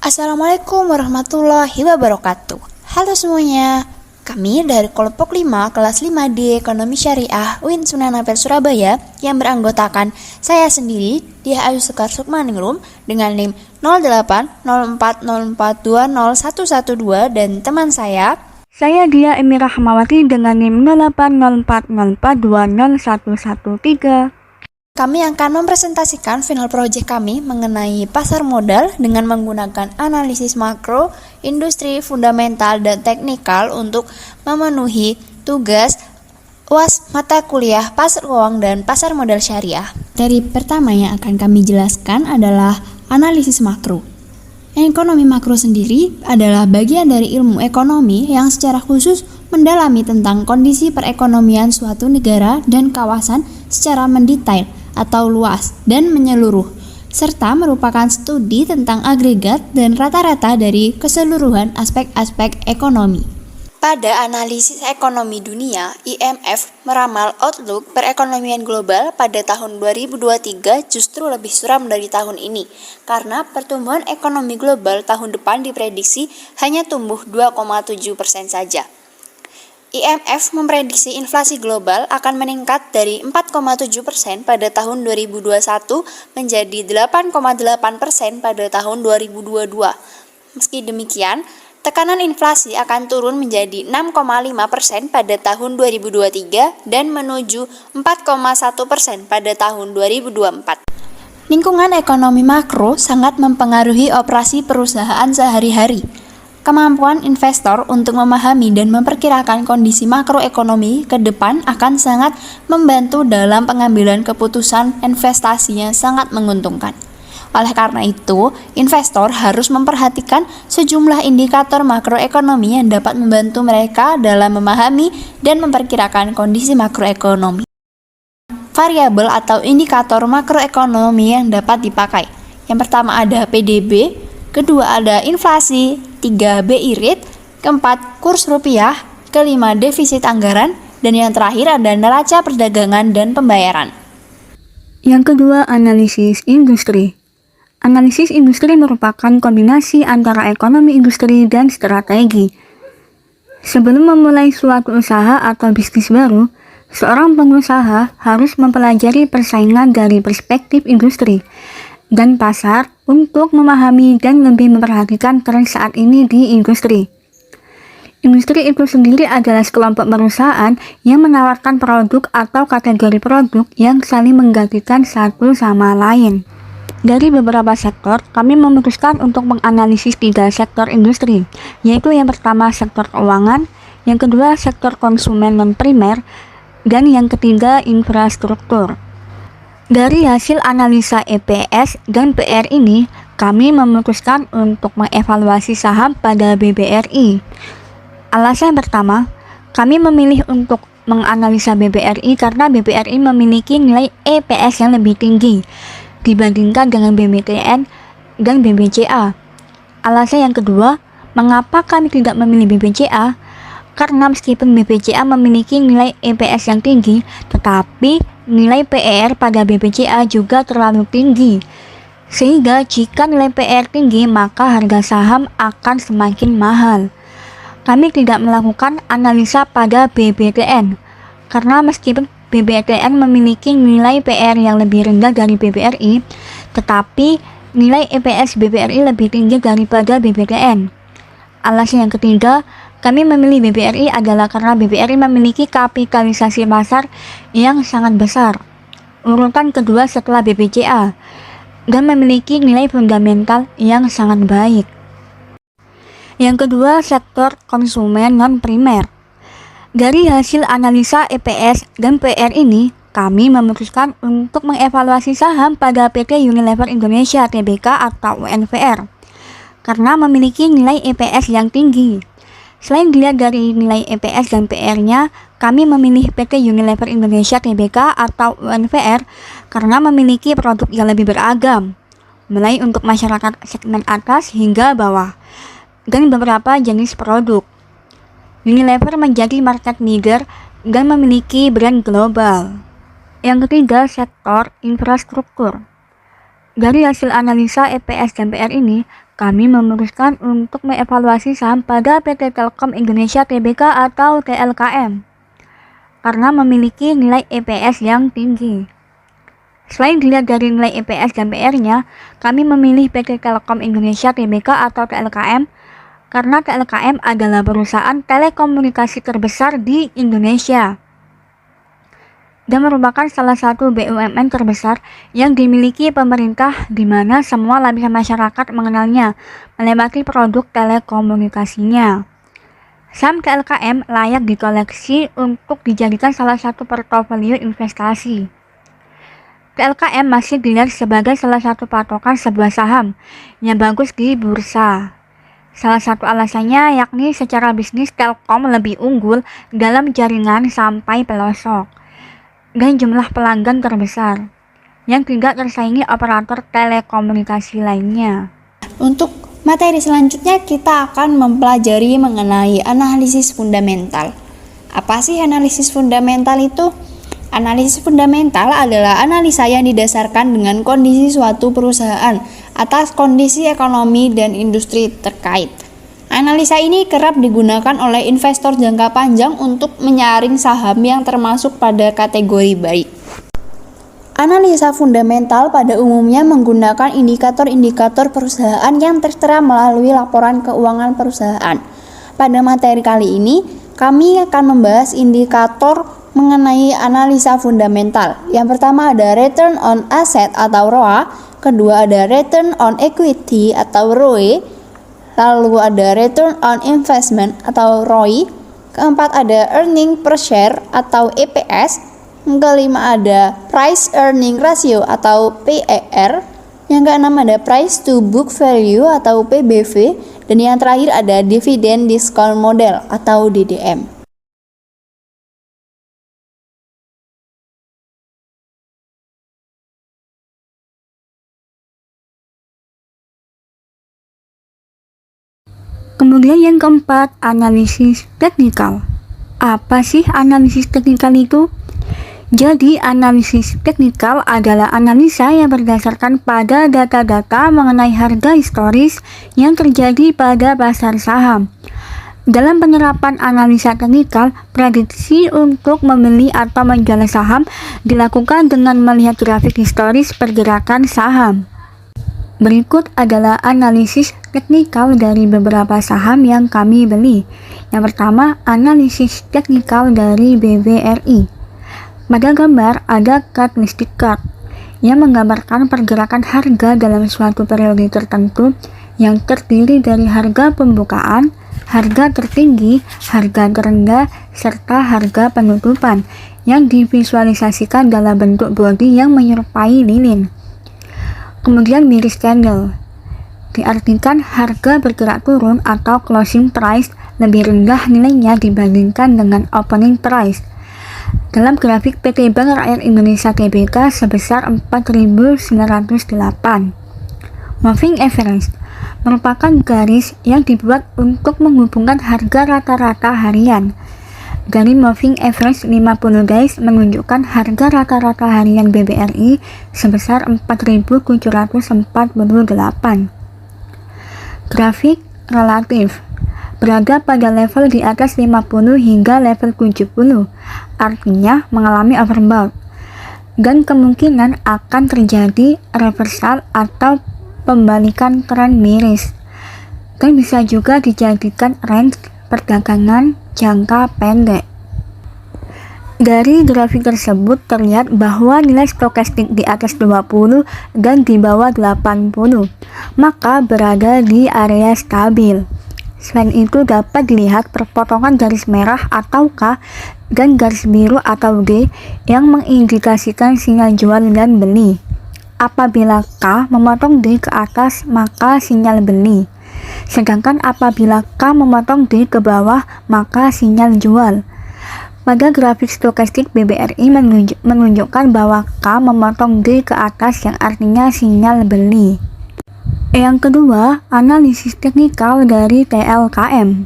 Assalamualaikum warahmatullahi wabarakatuh. Halo semuanya, kami dari kelompok 5 kelas 5D Ekonomi Syariah UIN Sunan Ampel Surabaya yang beranggotakan saya sendiri, Diah Ayu Sekar Sukmaningrum dengan NIM 080404201112 dan teman saya Dia Emi Rahmawati dengan NIM 080404201113. Kami akan mempresentasikan final project kami mengenai pasar modal dengan menggunakan analisis makro, industri, fundamental, dan teknikal untuk memenuhi tugas UAS mata kuliah pasar uang dan pasar modal syariah. Dari pertama yang akan kami jelaskan adalah analisis makro. Ekonomi makro sendiri adalah bagian dari ilmu ekonomi yang secara khusus mendalami tentang kondisi perekonomian suatu negara dan kawasan secara mendetail atau luas dan menyeluruh, serta merupakan studi tentang agregat dan rata-rata dari keseluruhan aspek-aspek ekonomi. Pada analisis ekonomi dunia, IMF meramal outlook perekonomian global pada tahun 2023 justru lebih suram dari tahun ini, karena pertumbuhan ekonomi global tahun depan diprediksi hanya tumbuh 2,7% saja. IMF memprediksi inflasi global akan meningkat dari 4,7% pada tahun 2021 menjadi 8,8% pada tahun 2022. Meski demikian, tekanan inflasi akan turun menjadi 6,5% pada tahun 2023 dan menuju 4,1% pada tahun 2024. Lingkungan ekonomi makro sangat mempengaruhi operasi perusahaan sehari-hari. Kemampuan investor untuk memahami dan memperkirakan kondisi makroekonomi ke depan akan sangat membantu dalam pengambilan keputusan investasinya sangat menguntungkan. Oleh karena itu, investor harus memperhatikan sejumlah indikator makroekonomi yang dapat membantu mereka dalam memahami dan memperkirakan kondisi makroekonomi. Variabel atau indikator makroekonomi yang dapat dipakai. Yang pertama ada PDB, kedua ada inflasi, 3 BI rate, keempat kurs rupiah, kelima defisit anggaran, dan yang terakhir ada neraca perdagangan dan pembayaran. Yang kedua, analisis industri. Analisis industri merupakan kombinasi antara ekonomi industri dan strategi. Sebelum memulai suatu usaha atau bisnis baru, seorang pengusaha harus mempelajari persaingan dari perspektif industri dan pasar untuk memahami dan lebih memperhatikan tren saat ini di industri. Industri itu sendiri adalah sekelompok perusahaan yang menawarkan produk atau kategori produk yang saling menggantikan satu sama lain. Dari beberapa sektor, kami memutuskan untuk menganalisis 3 sektor industri, yaitu yang pertama sektor keuangan, yang kedua sektor konsumen non-primer, dan yang ketiga infrastruktur. Dari hasil analisa EPS dan PR ini, kami memutuskan untuk mengevaluasi saham pada BBRI. Alasan pertama, kami memilih untuk menganalisa BBRI karena BBRI memiliki nilai EPS yang lebih tinggi dibandingkan dengan BBTN dan BBCA. Alasan yang kedua, mengapa kami tidak memilih BBCA? Karena meskipun BBCA memiliki nilai EPS yang tinggi, tetapi nilai PR pada BBCA juga terlalu tinggi. Sehingga jika nilai PR tinggi, maka harga saham akan semakin mahal. Kami tidak melakukan analisa pada BBTN, karena meskipun BBTN memiliki nilai PR yang lebih rendah dari BBRI, tetapi nilai EPS BBRI lebih tinggi daripada BBTN. Alasan yang ketiga, kami memilih BBRI adalah karena BBRI memiliki kapitalisasi pasar yang sangat besar, urutan kedua setelah BBCA, dan memiliki nilai fundamental yang sangat baik. Yang kedua, sektor konsumen non-primer. Dari hasil analisa EPS dan PR ini, kami memutuskan untuk mengevaluasi saham pada PT Unilever Indonesia Tbk atau UNVR, karena memiliki nilai EPS yang tinggi. Selain dilihat dari nilai EPS dan PR-nya, kami memilih PT Unilever Indonesia Tbk atau UNVR karena memiliki produk yang lebih beragam, mulai untuk masyarakat segmen atas hingga bawah, dan beberapa jenis produk. Unilever menjadi market leader dan memiliki brand global. Yang ketiga, sektor infrastruktur. Dari hasil analisa EPS dan PR ini, kami memutuskan untuk mengevaluasi saham pada PT Telkom Indonesia Tbk atau TLKM karena memiliki nilai EPS yang tinggi. Selain dilihat dari nilai EPS dan PR-nya, kami memilih PT Telkom Indonesia Tbk atau TLKM karena TLKM adalah perusahaan telekomunikasi terbesar di Indonesia dan merupakan salah satu BUMN terbesar yang dimiliki pemerintah di mana semua lapisan masyarakat mengenalnya melewati produk telekomunikasinya. Saham TLKM layak dikoleksi untuk dijadikan salah satu portofolio investasi. TLKM masih dilihat sebagai salah satu patokan sebuah saham yang bagus di bursa. Salah satu alasannya yakni secara bisnis Telkom lebih unggul dalam jaringan sampai pelosok dan jumlah pelanggan terbesar yang tidak tersaingi operator telekomunikasi lainnya. Untuk materi selanjutnya kita akan mempelajari mengenai analisis fundamental. Apa sih analisis fundamental itu? Analisis fundamental adalah analisa yang didasarkan dengan kondisi suatu perusahaan atas kondisi ekonomi dan industri terkait. Analisa ini kerap digunakan oleh investor jangka panjang untuk menyaring saham yang termasuk pada kategori baik. Analisa fundamental pada umumnya menggunakan indikator-indikator perusahaan yang tertera melalui laporan keuangan perusahaan. Pada materi kali ini, kami akan membahas indikator mengenai analisa fundamental. Yang pertama ada return on asset atau ROA, kedua ada return on equity atau ROE, lalu ada return on investment atau ROI, keempat ada earning per share atau EPS, yang kelima ada price earning ratio atau PER, yang keenam ada price to book value atau PBV, dan yang terakhir ada dividend discount model atau DDM. Kemudian yang keempat, analisis teknikal. Apa sih analisis teknikal itu? Jadi, analisis teknikal adalah analisa yang berdasarkan pada data-data mengenai harga historis yang terjadi pada pasar saham. Dalam penerapan analisa teknikal, prediksi untuk membeli atau menjual saham dilakukan dengan melihat grafik historis pergerakan saham. Berikut adalah analisis teknikal dari beberapa saham yang kami beli. Yang pertama, analisis teknikal dari BBRI. Pada gambar ada candlestick chart yang menggambarkan pergerakan harga dalam suatu periode tertentu yang terdiri dari harga pembukaan, harga tertinggi, harga terendah, serta harga penutupan yang divisualisasikan dalam bentuk bodi yang menyerupai lilin. Kemudian miris candle diartikan harga bergerak turun atau closing price lebih rendah nilainya dibandingkan dengan opening price. Dalam grafik PT Bank Rakyat Indonesia Tbk sebesar 4.908. Moving average merupakan garis yang dibuat untuk menghubungkan harga rata-rata harian. Dari moving average 50 days menunjukkan harga rata-rata harian BBRI sebesar 4.748. Grafik relatif berada pada level di atas 50 hingga level 70, artinya mengalami overbought, dan kemungkinan akan terjadi reversal atau pembalikan tren miris, dan bisa juga dijadikan range perdagangan jangka pendek. Dari grafik tersebut terlihat bahwa nilai stokastik di atas 20 dan di bawah 80, maka berada di area stabil. Selain itu dapat dilihat perpotongan garis merah atau K dan garis biru atau D yang mengindikasikan sinyal jual dan beli. Apabila K memotong D ke atas maka sinyal beli. Sedangkan apabila K memotong D ke bawah maka sinyal jual. Pada grafik stokastik BBRI menunjukkan bahwa K memotong D ke atas yang artinya sinyal beli. Yang kedua, analisis teknikal dari TLKM.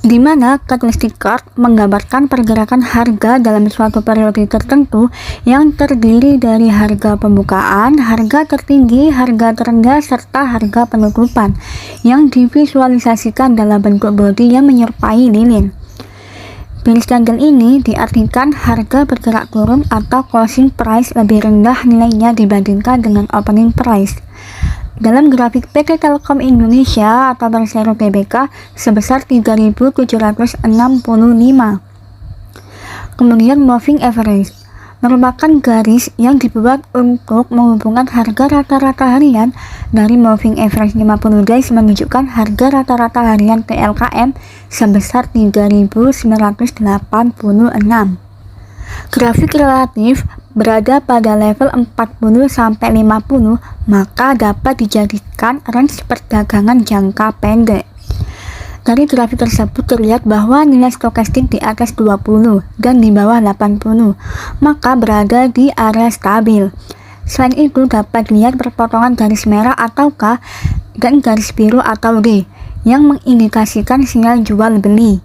di mana candlestick chart menggambarkan pergerakan harga dalam suatu periode tertentu yang terdiri dari harga pembukaan, harga tertinggi, harga terendah, serta harga penutupan yang divisualisasikan dalam bentuk body yang menyerupai lilin. Bearish candle ini diartikan harga bergerak turun atau closing price lebih rendah nilainya dibandingkan dengan opening price. Dalam grafik PT Telkom Indonesia atau berseri TBK sebesar 3.765. Kemudian moving average merupakan garis yang dibuat untuk menghubungkan harga rata-rata harian dari moving average 50 days menunjukkan harga rata-rata harian TLKM sebesar 3.986. Grafik relatif berada pada level 40 sampai 50, maka dapat dijadikan range perdagangan jangka pendek. Dari grafik tersebut terlihat bahwa nilai stokastik di atas 20 dan di bawah 80, maka berada di area stabil. Selain itu dapat dilihat perpotongan garis merah atau K dan garis biru atau D yang mengindikasikan sinyal jual beli.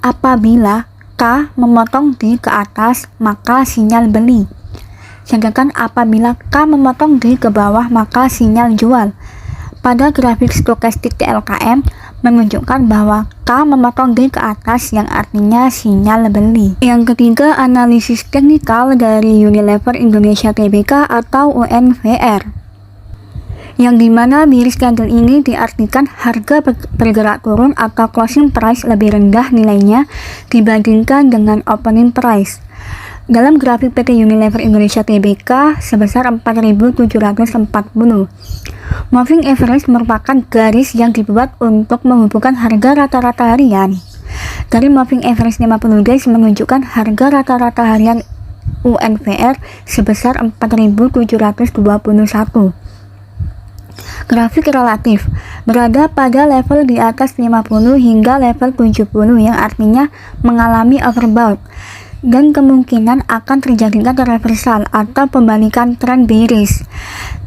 Apabila K memotong D ke atas, maka sinyal beli. Sedangkan apabila K memotong D ke bawah, maka sinyal jual. Pada grafik stokastik TLKM menunjukkan bahwa K memotong D ke atas yang artinya sinyal beli. Yang ketiga, analisis teknikal dari Unilever Indonesia Tbk atau UNVR, yang dimana bearish candle ini diartikan harga bergerak turun atau closing price lebih rendah nilainya dibandingkan dengan opening price. Dalam grafik PT Unilever Indonesia Tbk sebesar 4.740. Moving average merupakan garis yang dibuat untuk menghubungkan harga rata-rata harian. Dari moving average 50 days menunjukkan harga rata-rata harian UNVR sebesar 4.721. Grafik relatif berada pada level di atas 50 hingga level 70 yang artinya mengalami overbought dan kemungkinan akan terjadinya reversal atau pembalikan tren bearish,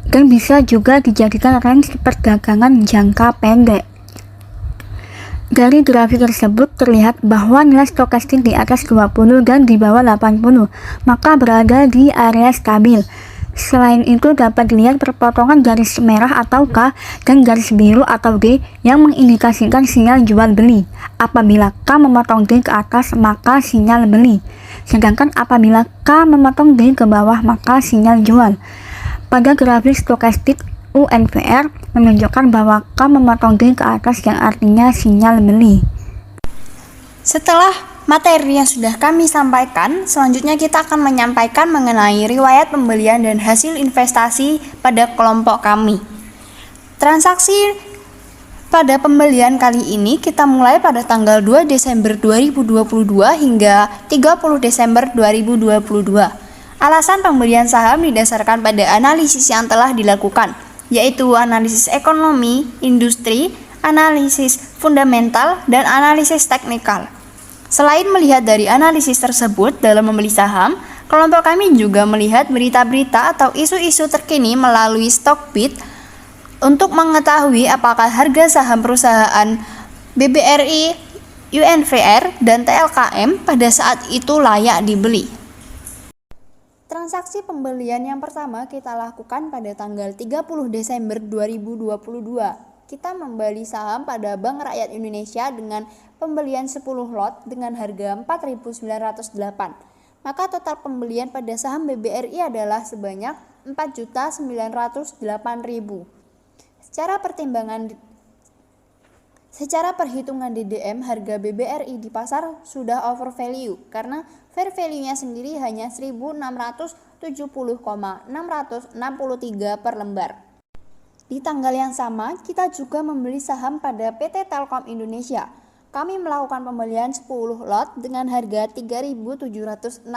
dan bisa juga dijadikan range perdagangan jangka pendek. Dari grafik tersebut terlihat bahwa nilai stokastik di atas 20 dan di bawah 80, maka berada di area stabil. Selain itu dapat dilihat perpotongan garis merah atau K dan garis biru atau D yang mengindikasikan sinyal jual beli. Apabila K memotong D ke atas, maka sinyal beli. Sedangkan apabila K memotong D ke bawah, maka sinyal jual. Pada grafik stokastik UNVR menunjukkan bahwa K memotong D ke atas yang artinya sinyal beli. Setelah materi yang sudah kami sampaikan, selanjutnya kita akan menyampaikan mengenai riwayat pembelian dan hasil investasi pada kelompok kami. Transaksi pada pembelian kali ini kita mulai pada tanggal 2 Desember 2022 hingga 30 Desember 2022. Alasan pembelian saham didasarkan pada analisis yang telah dilakukan, yaitu analisis ekonomi, industri, analisis fundamental, dan analisis teknikal. Selain melihat dari analisis tersebut dalam membeli saham, kelompok kami juga melihat berita-berita atau isu-isu terkini melalui Stockbit untuk mengetahui apakah harga saham perusahaan BBRI, UNVR, dan TLKM pada saat itu layak dibeli. Transaksi pembelian yang pertama kita lakukan pada tanggal 30 Desember 2022. Kita membeli saham pada Bank Rakyat Indonesia dengan pembelian 10 lot dengan harga 4.908. Maka total pembelian pada saham BBRI adalah sebanyak 4.908.000. Secara perhitungan DDM, harga BBRI di pasar sudah over value karena fair value-nya sendiri hanya 1.670,663 per lembar. Di tanggal yang sama, kita juga membeli saham pada PT Telkom Indonesia. Kami melakukan pembelian 10 lot dengan harga 3.765.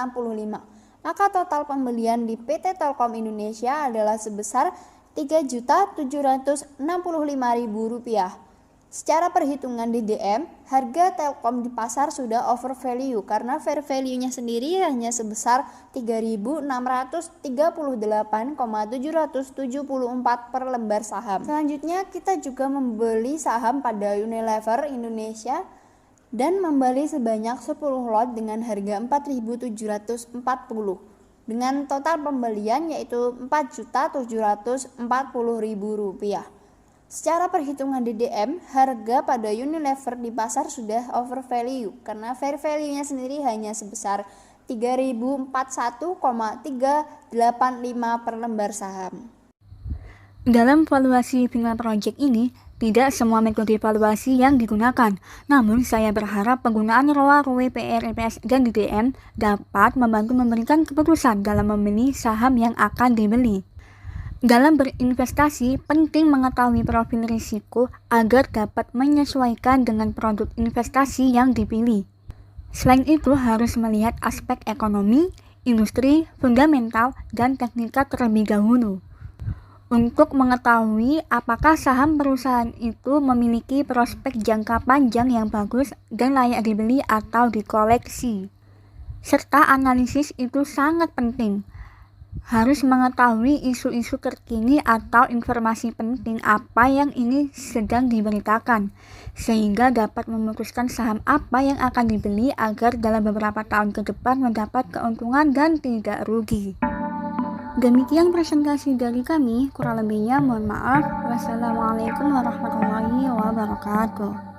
Maka total pembelian di PT Telkom Indonesia adalah sebesar Rp3.765.000. Secara perhitungan DDM, harga Telkom di pasar sudah over value karena fair value-nya sendiri hanya sebesar 3.638,774 per lembar saham. Selanjutnya kita juga membeli saham pada Unilever Indonesia dan membeli sebanyak 10 lot dengan harga 4.740 dengan total pembelian yaitu Rp4.740.000. Secara perhitungan DDM, harga pada Unilever di pasar sudah over value karena fair value-nya sendiri hanya sebesar 3.041,385 per lembar saham. Dalam valuasi final project ini, tidak semua metode valuasi yang digunakan, namun saya berharap penggunaan ROA, ROE, PR, EPS, dan DDM dapat membantu memberikan keputusan dalam memilih saham yang akan dibeli. Dalam berinvestasi, penting mengetahui profil risiko agar dapat menyesuaikan dengan produk investasi yang dipilih. Selain itu, harus melihat aspek ekonomi, industri, fundamental, dan teknikal terlebih dahulu. Untuk mengetahui apakah saham perusahaan itu memiliki prospek jangka panjang yang bagus dan layak dibeli atau dikoleksi. Serta analisis itu sangat penting. Harus mengetahui isu-isu terkini atau informasi penting apa yang ini sedang diberitakan, sehingga dapat memutuskan saham apa yang akan dibeli agar dalam beberapa tahun ke depan mendapat keuntungan dan tidak rugi. Demikian presentasi dari kami, kurang lebihnya mohon maaf. Wassalamualaikum warahmatullahi wabarakatuh.